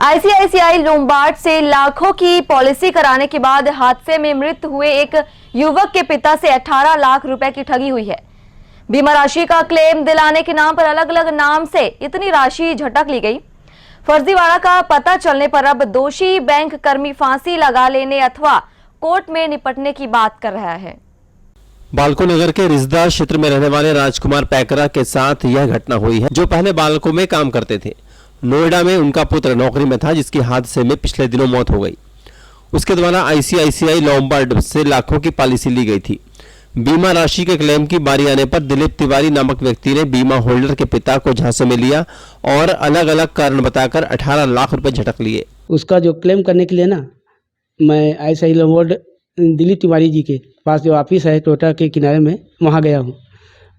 ICICI Lombard से लाखों की पॉलिसी कराने के बाद हादसे में मृत हुए एक युवक के पिता से 18 लाख रुपए की ठगी हुई है। बीमा राशि का क्लेम दिलाने के नाम पर अलग अलग नाम से इतनी राशि झटक ली गई। फर्जीवाड़ा का पता चलने पर अब दोषी बैंक कर्मी फांसी लगा लेने अथवा कोर्ट में निपटने की बात कर रहा है। बालको नगर के रिजदा क्षेत्र में रहने वाले राजकुमार पैकरा के साथ यह घटना हुई है, जो पहले बालको में काम करते थे। नोएडा में उनका पुत्र नौकरी में था, जिसकी हादसे में पिछले दिनों मौत हो गई। उसके द्वारा आईसीआईसीआई लोम्बार्ड से लाखों की पॉलिसी ली गई थी। बीमा राशि के क्लेम की बारी आने पर दिलीप तिवारी नामक व्यक्ति ने बीमा होल्डर के पिता को झांसे में लिया और अलग अलग कारण बताकर 18 लाख रुपए झटक लिए। उसका जो क्लेम करने के लिए ना, मैं आईसीआई लोम्बार्ड दिलीप तिवारी जी के पास जो ऑफिस है टोटा के किनारे में, वहाँ गया हूँ।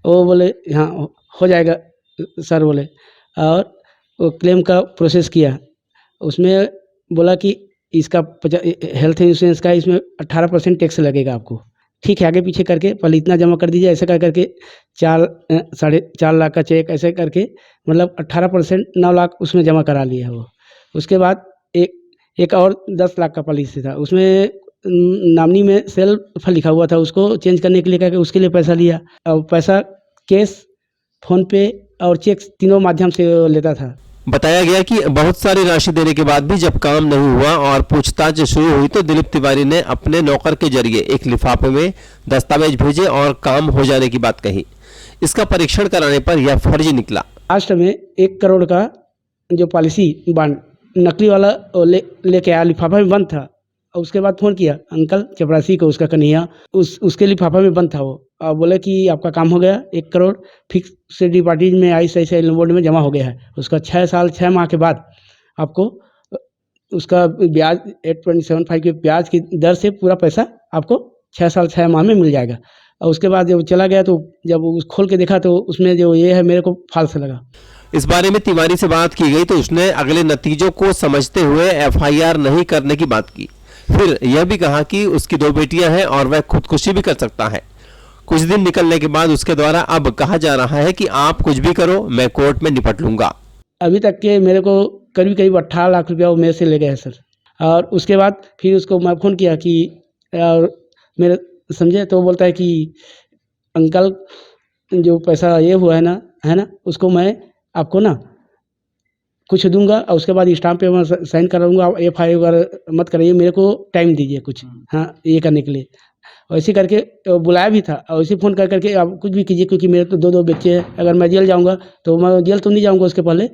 वो बोले हाँ हो जाएगा सर बोले, और वो क्लेम का प्रोसेस किया। उसमें बोला कि इसका हेल्थ इंश्योरेंस का इसमें 18% टैक्स लगेगा आपको। ठीक है, आगे पीछे करके पहले इतना जमा कर दीजिए, ऐसे कर करके 4.5 लाख का चेक ऐसे करके मतलब 18% 9 लाख उसमें जमा करा लिया वो। उसके बाद एक और 10 लाख का पॉलिसी था, उसमें नामनी में सेल्फ लिखा हुआ था, उसको चेंज करने के लिए कहा कि उसके लिए पैसा लिया। और पैसा कैश, फोन पे और चेक तीनों माध्यम से लेता था। बताया गया कि बहुत सारी राशि देने के बाद भी जब काम नहीं हुआ और पूछताछ शुरू हुई तो दिलीप तिवारी ने अपने नौकर के जरिए एक लिफाफे में दस्तावेज भेजे और काम हो जाने की बात कही। इसका परीक्षण कराने पर यह फर्जी निकला। लास्ट में 1 करोड़ का जो पॉलिसी बॉन्ड नकली वाला लेके आया, लिफाफा में बंद था। और उसके बाद फ़ोन किया अंकल चपरासी को, उसका कन्हैया, उसके लिफाफा में बंद था वो। और बोले कि आपका काम हो गया, 1 करोड़ फिक्स डिपॉजिट में आईसीआईसीआई लोम्बार्ड में जमा हो गया है। उसका 6 साल 6 माह के बाद आपको उसका ब्याज 8.75 के ब्याज की दर से पूरा पैसा आपको 6 साल 6 माह में मिल जाएगा। और उसके बाद जब चला गया तो जब खोल के देखा तो उसमें जो ये है मेरे को फाल्स लगा। इस बारे में तिवारी से बात की गई तो उसने अगले नतीजों को समझते हुए एफआईआर नहीं करने की बात की। फिर यह भी कहा कि उसकी 2 बेटियां हैं और वह खुदकुशी भी कर सकता है। कुछ दिन निकलने के बाद उसके द्वारा अब कहा जा रहा है कि आप कुछ भी करो, मैं कोर्ट में निपट लूंगा। अभी तक के मेरे को करीब 18 लाख रुपया वो मेरे से ले गए हैं सर। और उसके बाद फिर उसको मैं फ़ोन किया कि और मेरे समझे तो बोलता है कि अंकल जो पैसा ये हुआ है ना उसको मैं आपको ना कुछ दूंगा और उसके बाद स्टाम्प पे मैं साइन कराऊंगा। एफआईआर वगैरह मत कराइए, मेरे को टाइम दीजिए कुछ, हाँ ये करने के लिए। ऐसे करके बुलाया भी था और ऐसे फ़ोन कर करके आप कुछ भी कीजिए, क्योंकि मेरे तो 2 बच्चे हैं। अगर मैं जेल जाऊंगा तो मैं जेल तो नहीं जाऊंगा, उसके पहले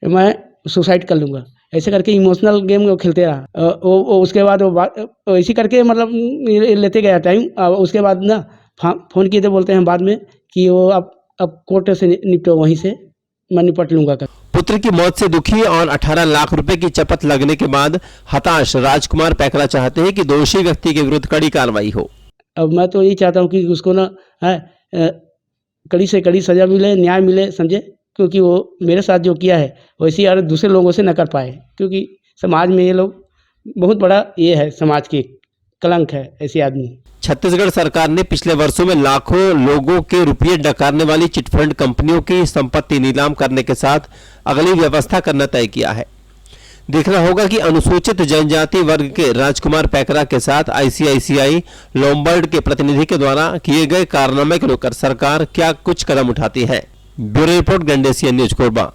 मैं सुसाइड कर लूँगा। ऐसे करके इमोशनल गेम वो खेलते रहा। उसके बाद वो ऐसे करके मतलब लेते गया टाइम। उसके बाद ना फ़ोन किए थे, बोलते हैं बाद में कि वो अब कोर्ट से निपटो, वहीं से मैं निपट लूँगा। पुत्र की मौत से दुखी और 18 लाख रुपए की चपत लगने के बाद हताश राजकुमार पैकरा चाहते हैं कि दोषी व्यक्ति के विरुद्ध कड़ी कार्रवाई हो। अब मैं तो यही चाहता हूँ कि उसको ना कड़ी से कड़ी सजा मिले, न्याय मिले, समझे, क्योंकि वो मेरे साथ जो किया है वैसे यार दूसरे लोगों से न कर पाए, क्योंकि समाज में ये लोग बहुत बड़ा ये है, समाज की कलंक है ऐसे आदमी। छत्तीसगढ़ सरकार ने पिछले वर्षों में लाखों लोगों के रुपये डकारने वाली चिटफंड कंपनियों की संपत्ति नीलाम करने के साथ अगली व्यवस्था करना तय किया है। देखना होगा कि अनुसूचित जनजाति वर्ग के राजकुमार पैकरा के साथ आईसीआईसीआई लोम्बार्ड के प्रतिनिधि के द्वारा किए गए कारनामे को लेकर सरकार क्या कुछ कदम उठाती है। Bureau report, Gandesiya news, Korba.